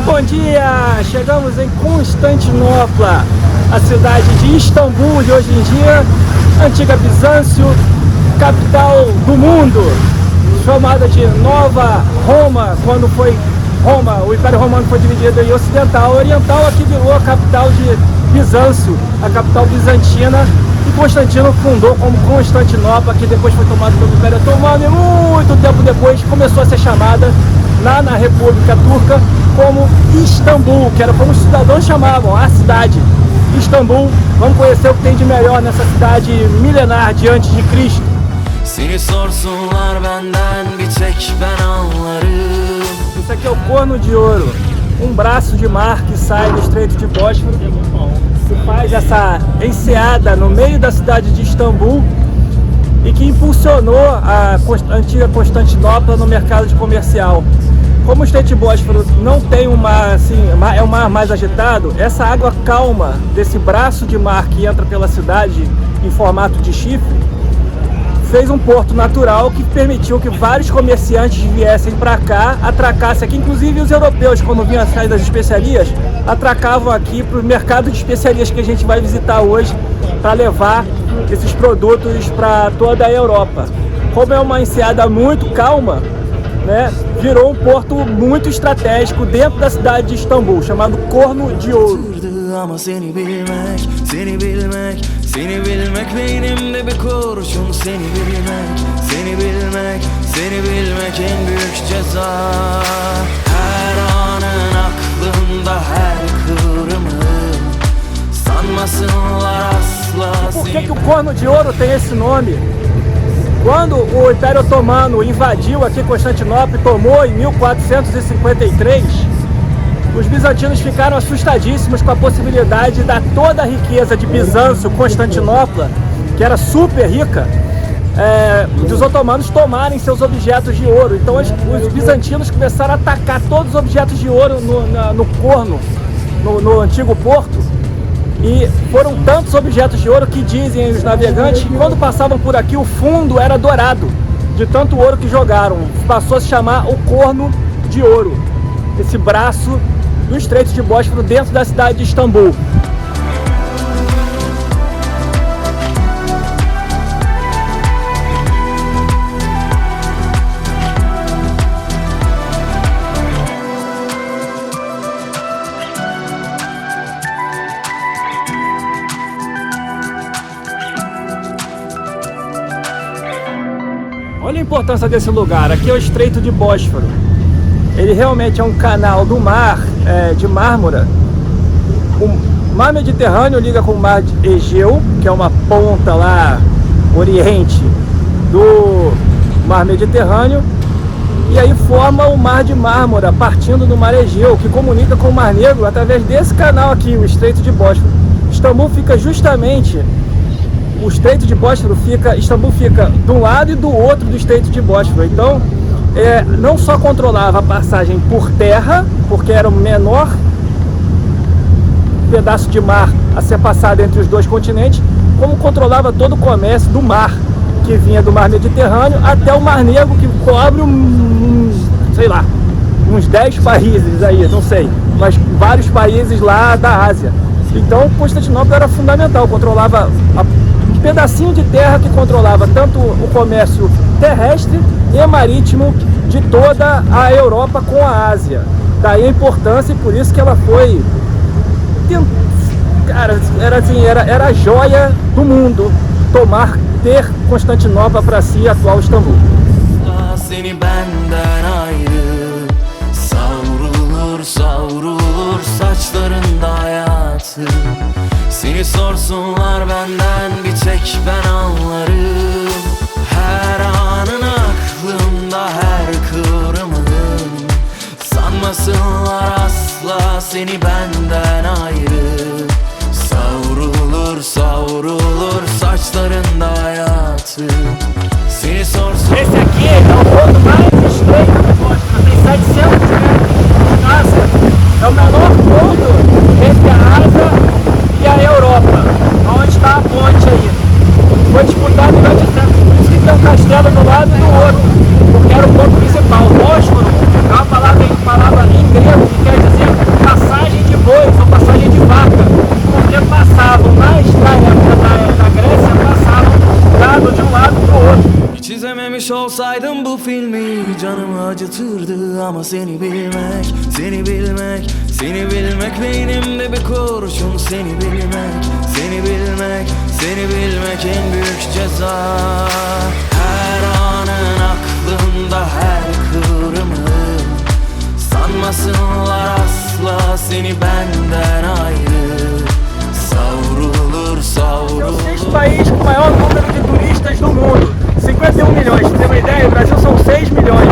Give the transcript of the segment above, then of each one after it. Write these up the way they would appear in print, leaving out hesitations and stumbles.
Bom dia! Chegamos em Constantinopla, a cidade de Istambul de hoje em dia, antiga Bizâncio, capital do mundo, chamada de Nova Roma, quando foi Roma, o Império Romano foi dividido em ocidental e oriental, aqui virou a capital de Bizâncio, a capital bizantina, e Constantino fundou como Constantinopla, que depois foi tomado pelo Império Otomano e muito tempo depois começou a ser chamada lá na República Turca como Istambul, que era como os cidadãos chamavam a cidade Istambul. Vamos conhecer o que tem de melhor nessa cidade milenar de antes de Cristo. Isso aqui é o Corno de Ouro, um braço de mar que sai do Estreito de Bósforo, que faz essa enseada no meio da cidade de Istambul e que impulsionou a antiga Constantinopla no mercado de comercial. Como o Estreito de Bósforo não tem um mar assim, é um mar mais agitado, essa água calma desse braço de mar que entra pela cidade em formato de chifre fez um porto natural que permitiu que vários comerciantes viessem para cá, atracassem aqui, inclusive os europeus, quando vinham atrás das especiarias, atracavam aqui para o mercado de especiarias que a gente vai visitar hoje, para levar esses produtos para toda a Europa. Como é uma enseada muito calma, né, virou um porto muito estratégico dentro da cidade de Istambul, chamado Corno de Ouro. Seni bilmek beynimde bir kurşun, seni bilmek en büyük ceza. Her anın aklımda, her kıvrımı, sanmasınlar asla. Por que o Corno de Ouro tem esse nome? Quando o Império Otomano invadiu aqui Constantinopla e tomou em 1453, os bizantinos ficaram assustadíssimos com a possibilidade de dar toda a riqueza de Bizâncio, Constantinopla, que era super rica, dos otomanos tomarem seus objetos de ouro. Então os bizantinos começaram a atacar todos os objetos de ouro no Corno, no antigo porto, e foram tantos objetos de ouro que dizem os navegantes que quando passavam por aqui o fundo era dourado, de tanto ouro que jogaram. Passou a se chamar o Corno de Ouro, esse braço do Estreito de Bósforo dentro da cidade de Istambul. Olha a importância desse lugar. Aqui é o Estreito de Bósforo. Ele realmente é um canal do mar, de mármora. O mar Mediterrâneo liga com o mar de Egeu, que é uma ponta lá, oriente do mar Mediterrâneo, e aí forma o mar de Mármora, partindo do mar Egeu, que comunica com o Mar Negro através desse canal aqui, o Estreito de Bósforo. Istambul fica justamente, o Estreito de Bósforo fica, Istambul fica de um lado e do outro do Estreito de Bósforo. Então, não só controlava a passagem por terra, porque era o menor pedaço de mar a ser passado entre os dois continentes, como controlava todo o comércio do mar, que vinha do mar Mediterrâneo até o Mar Negro, que cobre sei lá, uns 10 países aí, não sei, mas vários países lá da Ásia. Então Constantinopla era fundamental, controlava um pedacinho de terra que controlava tanto o comércio terrestre e marítimo de toda a Europa com a Ásia. Daí a importância, e por isso que ela foi, cara, era a joia do mundo ter Constantinopla para si, atual Istambul. Seni benden ayrı savrulur savrulur saçlarında hayatı. Seni sorsunlar benden bir tek ben anlarım. Her anın aklımda, her kıvrımın, sanmasınlar asla seni benden ayrı. Savrulur savrulur saçlarında hayatı. Seni sorsun. Esse aqui é o ponto mais estreito do Bósforo, tem 700 metros de Ásia. É o menor ponto entre a Ásia e a Europa, onde está a ponte aí. Foi disputado durante séculos, por isso que tem um castelo do lado do outro, porque era o ponto principal. Bósforo é uma palavra em grego olsaydım bu filmi canımı acıtırdı ama seni bilmek, seni bilmek, seni bilmek beynimde bir kurşun. Seni bilmek, seni bilmek, seni bilmek en büyük ceza. Her anın aklımda, her kıvrımı. Sanmasınlar asla seni benden ayrı. Savrulur, savrulur. É o sexto país com o maior número de turistas do mundo, 51 milhões. Pra você ter uma ideia, o Brasil são 6 milhões.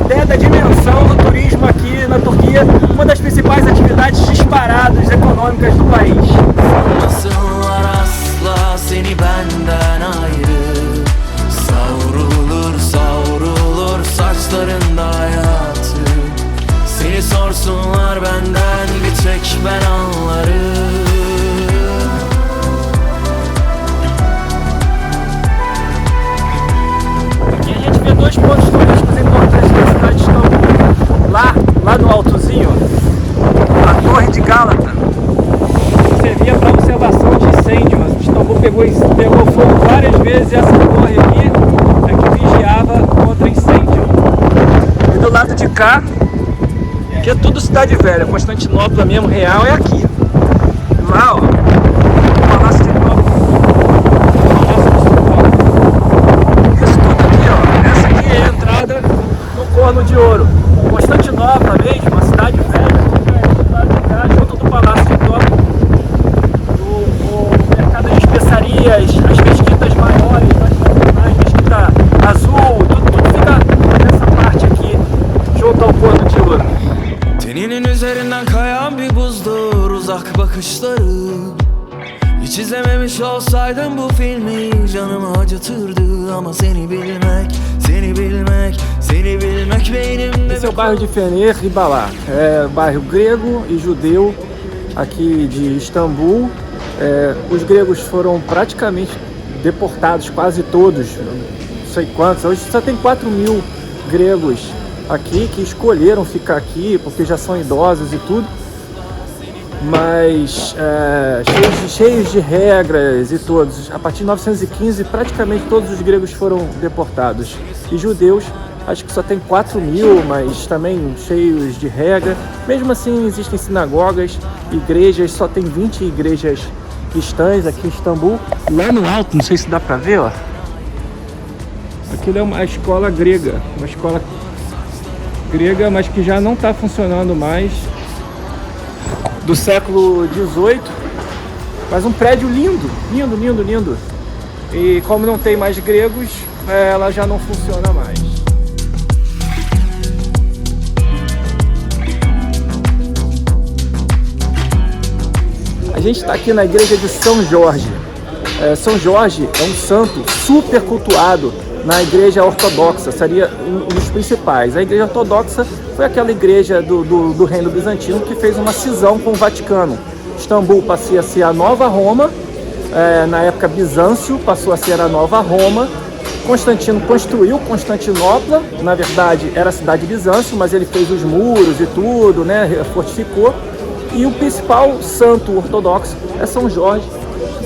Ideia da dimensão do turismo aqui na Turquia, uma das principais atividades disparadas econômicas do país. Sanmasınlar asla seni benden ayrı. Savrulur, savrulur saçlarında hayatı. Seni sorsunlar benden bir tek ben anlarım. Aqui a gente vê dois pontos turísticos importantes da cidade de Istambul. Lá no altozinho, a Torre de Gálata. Você via para observação de incêndio. Istambul pegou fogo várias vezes e essa torre aqui é que vigiava contra incêndio. E do lado de cá, que é tudo cidade velha, Constantinopla mesmo real é aqui. Lá, ó, o Palácio de Nópolis. Isso tudo aqui, ó. Essa aqui é a entrada no Corno de Ouro. Constantinopla mesmo, uma cidade velha, fica do lado de cá, junto do Palácio de Nópolis. O mercado de especiarias, as mesquitas maiores, as mesquita azul, tudo fica nessa parte aqui, junto ao Corno de Ouro. Teninin üzerinden kayan bir buzdur uzak bakışları. Hiç izlememiş olsaydım bu filmi canımı acıtırdı ama seni bilmek, seni bilmek, seni bilmek beynimde. Esse é o bairro de Fener e Bala. É bairro grego e judeu aqui de Istambul. Os gregos foram praticamente deportados, quase todos, não sei quantos. Hoje só tem 4 mil gregos aqui que escolheram ficar aqui porque já são idosos e tudo, mas cheios de regras e todos. A partir de 1915 praticamente todos os gregos foram deportados, e judeus acho que só tem 4 mil, mas também cheios de regra. Mesmo assim existem sinagogas, igrejas, só tem 20 igrejas cristãs aqui em Istambul. Lá no alto, não sei se dá pra ver, ó, aquilo é uma escola grega, uma escola grega, mas que já não está funcionando mais, do século XVIII, mas um prédio lindo, lindo, lindo, lindo. E como não tem mais gregos, ela já não funciona mais. A gente está aqui na igreja de São Jorge. São Jorge é um santo super cultuado na igreja ortodoxa, seria um dos principais. A igreja ortodoxa foi aquela igreja do reino bizantino que fez uma cisão com o Vaticano. Istambul passou a ser a nova Roma, na época Bizâncio passou a ser a nova Roma. Constantino construiu Constantinopla, na verdade era a cidade de Bizâncio, mas ele fez os muros e tudo, né, fortificou. E o principal santo ortodoxo é São Jorge,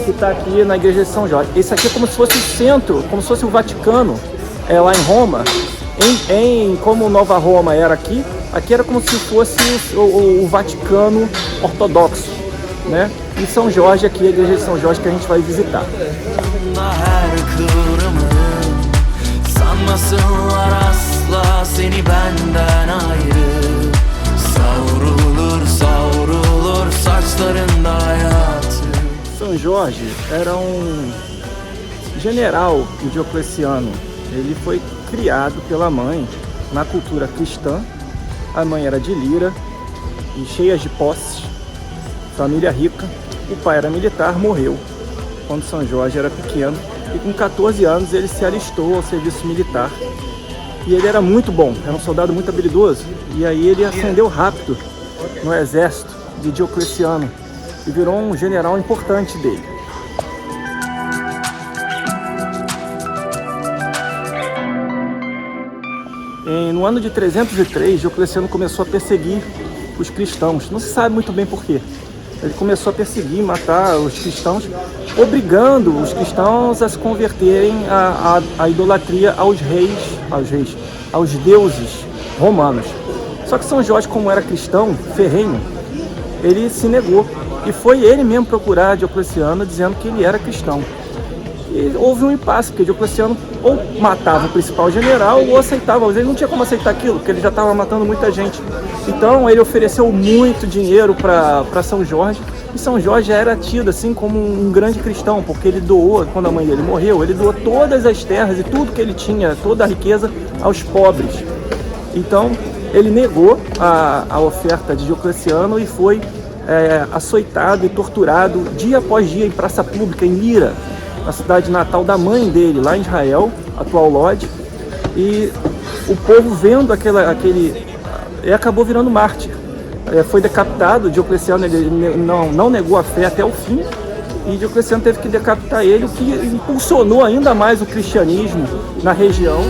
que está aqui na igreja de São Jorge. Esse aqui é como se fosse o centro, como se fosse o Vaticano, lá em Roma. Como Nova Roma era aqui era como se fosse o Vaticano ortodoxo, né? E São Jorge aqui, a igreja de São Jorge que a gente vai visitar. São Jorge era um general de Diocleciano. Ele foi criado pela mãe na cultura cristã. A mãe era de Lira e cheia de posses, família rica. O pai era militar, morreu quando São Jorge era pequeno, e com 14 anos ele se alistou ao serviço militar. E ele era muito bom, era um soldado muito habilidoso, e aí ele ascendeu rápido no exército de Diocleciano e virou um general importante dele. No ano de 303, Diocleciano começou a perseguir os cristãos. Não se sabe muito bem por quê. Ele começou a perseguir, matar os cristãos, obrigando os cristãos a se converterem à idolatria aos deuses romanos. Só que São Jorge, como era cristão, ferrenho, ele se negou. E foi ele mesmo procurar Diocleciano dizendo que ele era cristão. E houve um impasse, porque Diocleciano ou matava o principal general ou aceitava. Ele não tinha como aceitar aquilo, porque ele já estava matando muita gente. Então ele ofereceu muito dinheiro para São Jorge. E São Jorge era tido assim como um grande cristão, porque ele doou, quando a mãe dele morreu, ele doou todas as terras e tudo que ele tinha, toda a riqueza, aos pobres. Então ele negou a oferta de Diocleciano e foi açoitado e torturado dia após dia em praça pública, em Lira, na cidade natal da mãe dele, lá em Israel, atual Lod. E o povo vendo aquele acabou virando mártir. Foi decapitado. Diocleciano ele não negou a fé até o fim, e Diocleciano teve que decapitar ele, o que impulsionou ainda mais o cristianismo na região.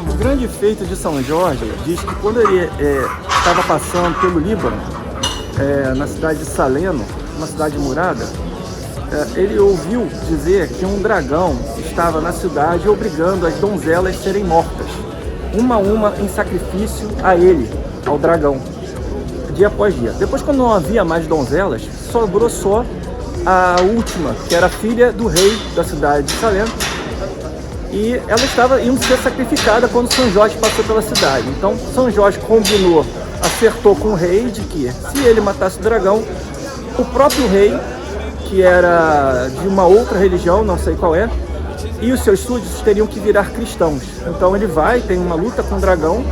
O grande feito de São Jorge diz que quando ele estava passando pelo Líbano, na cidade de Saleno, uma cidade murada, ele ouviu dizer que um dragão estava na cidade obrigando as donzelas a serem mortas, uma a uma, em sacrifício a ele, ao dragão, dia após dia. Depois, quando não havia mais donzelas, sobrou só a última, que era filha do rei da cidade de Saleno, e ela estava indo ser sacrificada quando São Jorge passou pela cidade. Então São Jorge acertou com o rei de que, se ele matasse o dragão, o próprio rei, que era de uma outra religião, não sei qual é, e os seus súditos teriam que virar cristãos. Então ele tem uma luta com o dragão,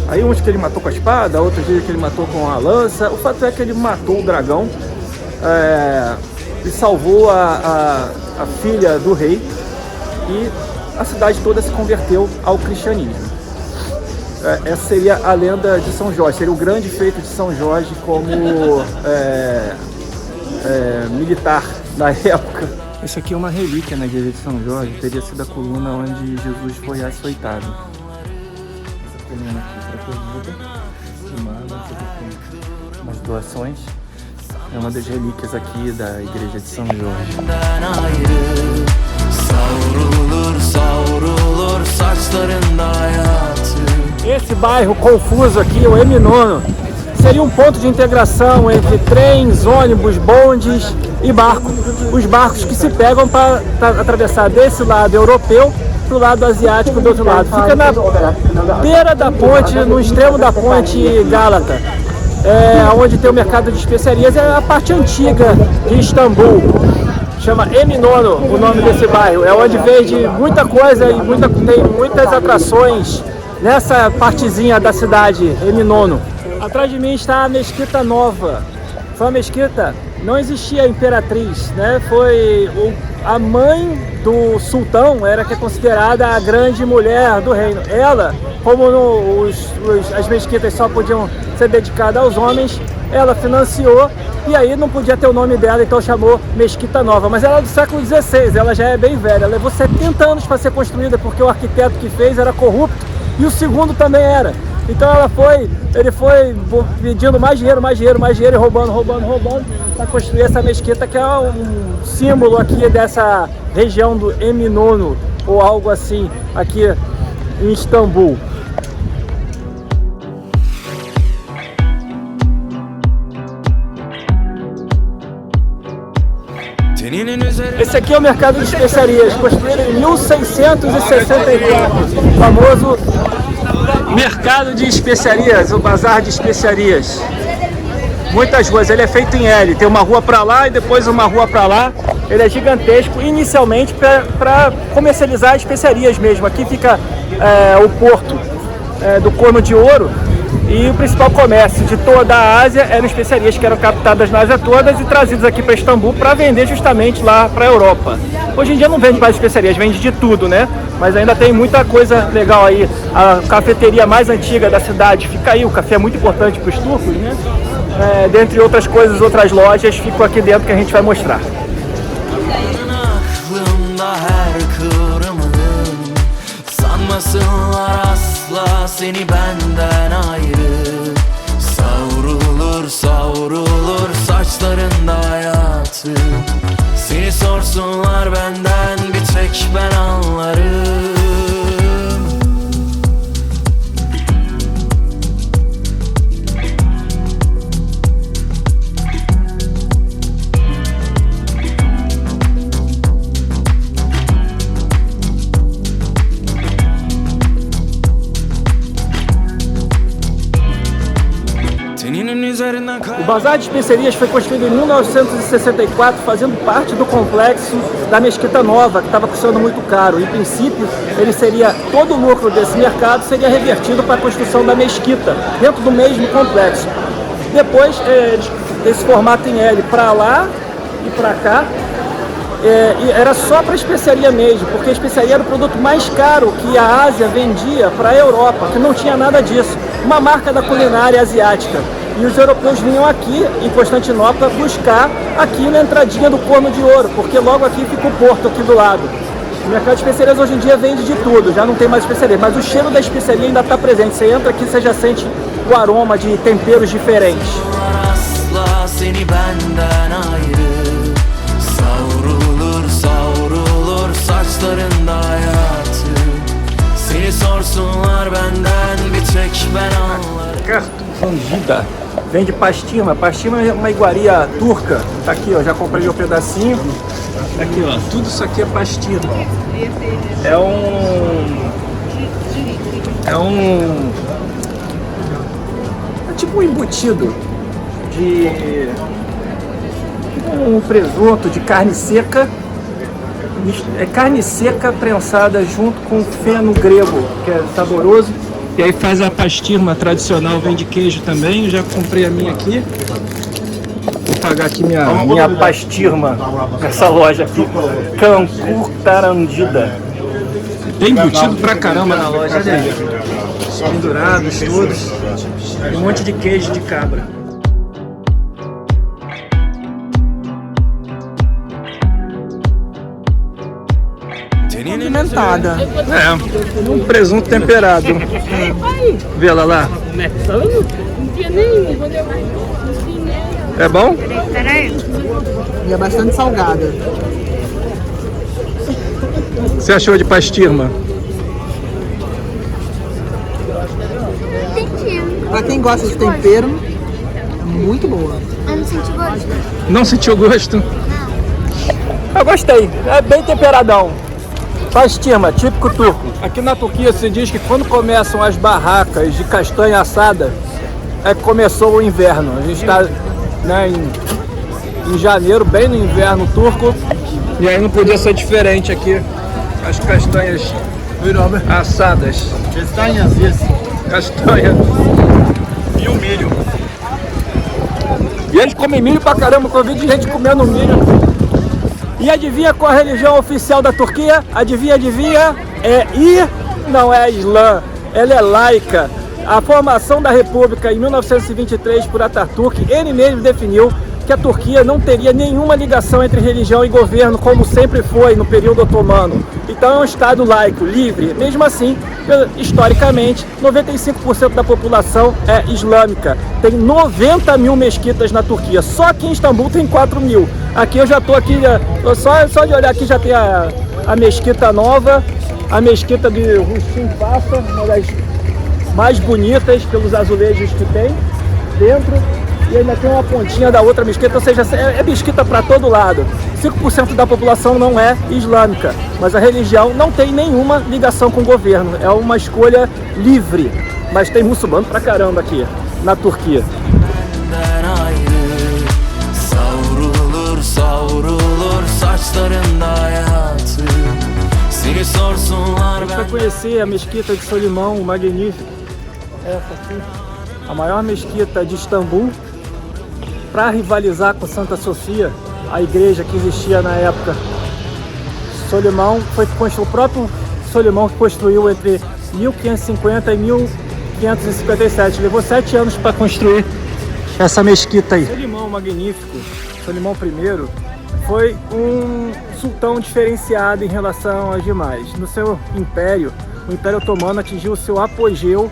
aí uns que ele matou com a espada, outros dizem que ele matou com a lança. O fato é que ele matou o dragão e salvou a filha do rei, e a cidade toda se converteu ao cristianismo. Essa seria a lenda de São Jorge, seria o grande feito de São Jorge como militar na época. Isso aqui é uma relíquia na igreja de São Jorge, teria sido a coluna onde Jesus foi açoitado. Essa coluna aqui foi umas doações. É uma das relíquias aqui da igreja de São Jorge. Esse bairro confuso aqui, o M9, seria um ponto de integração entre trens, ônibus, bondes e barcos. Os barcos que se pegam para atravessar desse lado europeu para o lado asiático do outro lado. Fica na beira da ponte, no extremo da ponte Gálata, onde tem o mercado de especiarias. É a parte antiga de Istambul. Chama M9 o nome desse bairro. É onde vende muita coisa e tem muitas atrações nessa partezinha da cidade, M9. Atrás de mim está a Mesquita Nova. Foi uma mesquita, não existia a imperatriz, né? Foi a mãe do sultão, era que é considerada a grande mulher do reino. Ela, como as mesquitas só podiam ser dedicadas aos homens, ela financiou, e aí não podia ter o nome dela, então chamou Mesquita Nova. Mas ela é do século XVI, ela já é bem velha. Ela levou 70 anos para ser construída, porque o arquiteto que fez era corrupto e o segundo também era. Então ele foi pedindo mais dinheiro e roubando para construir essa mesquita, que é um símbolo aqui dessa região do M9 ou algo assim, aqui em Istambul. Esse aqui é o mercado de especiarias, construído em 1664, o famoso mercado de especiarias, o bazar de especiarias. Muitas ruas, ele é feito em L, tem uma rua para lá e depois uma rua para lá. Ele é gigantesco, inicialmente para comercializar especiarias mesmo. Aqui fica o porto do Corno de Ouro, e o principal comércio de toda a Ásia eram especiarias que eram captadas na Ásia todas e trazidas aqui para Istambul para vender justamente lá para a Europa. Hoje em dia não vende mais especiarias, vende de tudo, né? Mas ainda tem muita coisa legal aí. A cafeteria mais antiga da cidade fica aí, o café é muito importante para os turcos, né? Dentre outras coisas, outras lojas ficam aqui dentro que a gente vai mostrar. Sanmasınlar asla seni benden ayrı tek ben anlarım. O Bazar de Especiarias foi construído em 1964, fazendo parte do complexo da Mesquita Nova, que estava custando muito caro. Em princípio, todo o lucro desse mercado seria revertido para a construção da mesquita, dentro do mesmo complexo. Depois, desse formato em L para lá e para cá, e era só para especiaria mesmo, porque a especiaria era o produto mais caro que a Ásia vendia para a Europa, que não tinha nada disso. Uma marca da culinária asiática. E os europeus vinham aqui em Constantinopla buscar aqui na entradinha do Corno de Ouro, porque logo aqui fica o porto aqui do lado. O mercado de especiarias hoje em dia vende de tudo, já não tem mais especiaria, mas o cheiro da especiaria ainda está presente. Você entra aqui, você já sente o aroma de temperos diferentes. Fungida. Vende pastima. Pastima é uma iguaria turca. Tá aqui, ó. Já comprei um pedacinho. Aqui, ó. Tudo isso aqui é pastima. É tipo um embutido de um presunto de carne seca. É carne seca prensada junto com feno grego, que é saboroso. E aí faz a pastirma tradicional, vem de queijo também. Eu já comprei a minha aqui. Vou pagar aqui minha pastirma nessa loja aqui. Cancur Tarandida. Tem embutido pra caramba na loja, olha aí. Pendurados todos. E um monte de queijo de cabra. Condimentada. Um presunto temperado. Vê lá. É bom? E é bastante salgada. O que você achou de pastirma? Pra quem gosta de tempero, é muito boa. Eu não senti gosto. Não sentiu gosto? Eu gostei, é bem temperadão. Pastirma, típico turco. Aqui na Turquia se diz que quando começam as barracas de castanha assada, é que começou o inverno. A gente está, né, em janeiro, bem no inverno turco, e aí não podia ser diferente aqui. As castanhas assadas. Castanhas, isso. Castanha e o milho. E eles comem milho pra caramba, eu vi de gente comendo milho. E adivinha qual a religião oficial da Turquia? Adivinha? Não é Islã, ela é laica. A formação da República em 1923 por Atatürk, ele mesmo definiu que a Turquia não teria nenhuma ligação entre religião e governo, como sempre foi no período otomano. Então é um Estado laico, livre. Mesmo assim, historicamente, 95% da população é islâmica. Tem 90 mil mesquitas na Turquia. Só aqui em Istambul tem 4 mil. Aqui eu já estou aqui, só de olhar aqui já tem a mesquita nova, a mesquita de Rustin Passa, uma das mais bonitas pelos azulejos que tem dentro. E ainda tem uma pontinha da outra mesquita, ou seja, é mesquita para todo lado. 5% da população não é islâmica, mas a religião não tem nenhuma ligação com o governo. É uma escolha livre, mas tem muçulmano pra caramba aqui na Turquia. A gente vai conhecer a mesquita de Solimão, magnífico. Essa aqui, a maior mesquita de Istambul. Para rivalizar com Santa Sofia, a igreja que existia na época. Solimão o próprio Solimão que construiu entre 1550 e 1557. Levou 7 anos para construir essa mesquita aí. Solimão magnífico, Solimão I, foi um sultão diferenciado em relação aos demais. No seu império, o Império Otomano atingiu o seu apogeu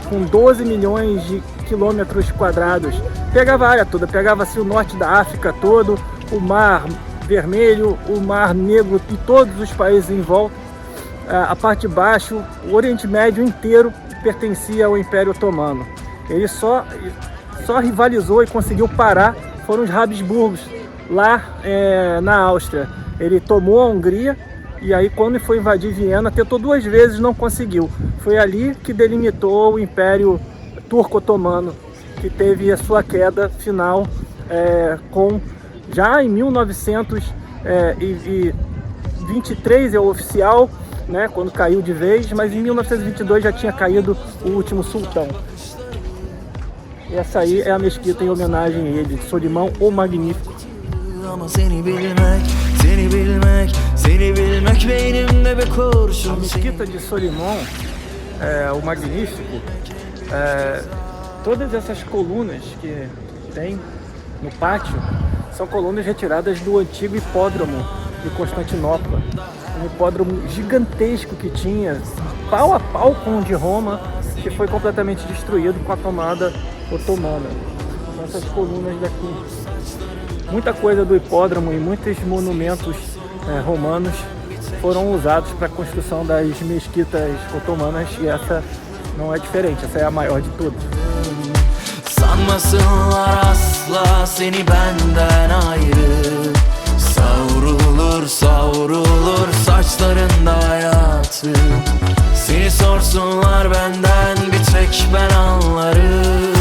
com 12 milhões de quilômetros quadrados. Pegava a área toda, pegava-se o norte da África todo, o mar Vermelho, o Mar Negro e todos os países em volta. A parte de baixo, o Oriente Médio inteiro pertencia ao Império Otomano. Ele só rivalizou e conseguiu parar foram os Habsburgos, lá na Áustria. Ele tomou a Hungria e aí quando foi invadir Viena, tentou 2 vezes, não conseguiu. Foi ali que delimitou o Império Turco-Otomano, que teve a sua queda final já em 1923 é o oficial, né, quando caiu de vez, mas em 1922 já tinha caído o último sultão. E essa aí é a mesquita em homenagem a ele, Solimão o Magnífico. A mesquita de Solimão, o Magnífico, todas essas colunas que tem no pátio são colunas retiradas do antigo hipódromo de Constantinopla. Um hipódromo gigantesco que tinha, pau a pau com o de Roma, que foi completamente destruído com a tomada otomana. São essas colunas daqui. Muita coisa do hipódromo e muitos monumentos romanos foram usados para a construção das mesquitas otomanas e essa não é diferente, essa é a maior de todas. Sanmasınlar asla seni benden ayrı. Savrulur savrulur saçlarında hayatı. Seni sorsunlar benden bir tek ben anlarım.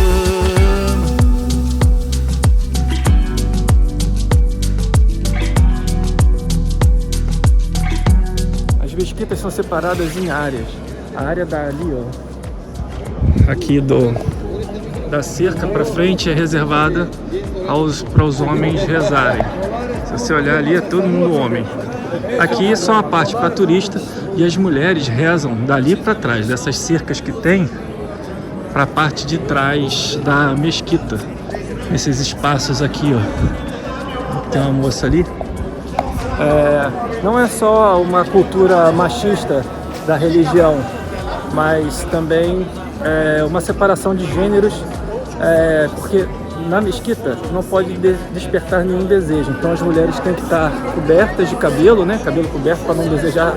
As mesquitas são separadas em áreas. A área dali, ó, aqui da cerca para frente é reservada para os homens rezarem. Se você olhar ali, é todo mundo homem. Aqui é só uma parte para turista e as mulheres rezam dali para trás, dessas cercas que tem, para a parte de trás da mesquita. Esses espaços aqui, ó. Tem uma moça ali. Não é só uma cultura machista da religião, mas também uma separação de gêneros, porque na mesquita não pode despertar nenhum desejo. Então as mulheres têm que estar cobertas de cabelo, né? Cabelo coberto para não desejar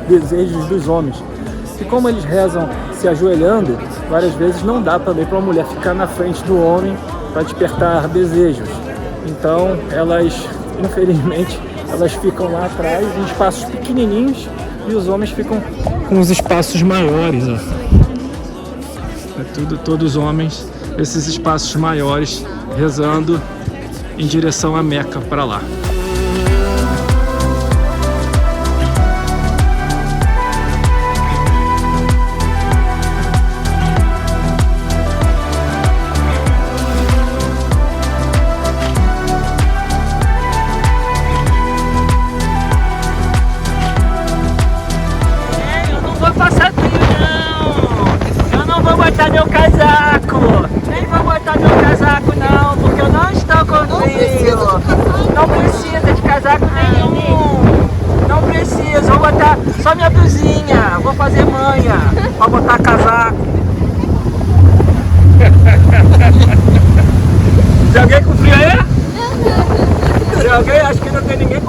desejos dos homens. E como eles rezam se ajoelhando, várias vezes não dá também para uma mulher ficar na frente do homem para despertar desejos. Então elas, infelizmente, elas ficam lá atrás em espaços pequenininhos e os homens ficam com os espaços maiores, ó. Todos os homens, esses espaços maiores, rezando em direção a Meca, para lá. Eu não vou passar frio, não. Eu não vou botar meu casaco. Nem vou botar meu casaco, não, porque eu não estou com frio. Não precisa de casaco nenhum. Não preciso. Vou botar só minha blusinha. Vou fazer manha pra botar casaco. Tem alguém com frio aí? Tem alguém? Acho que não tem ninguém.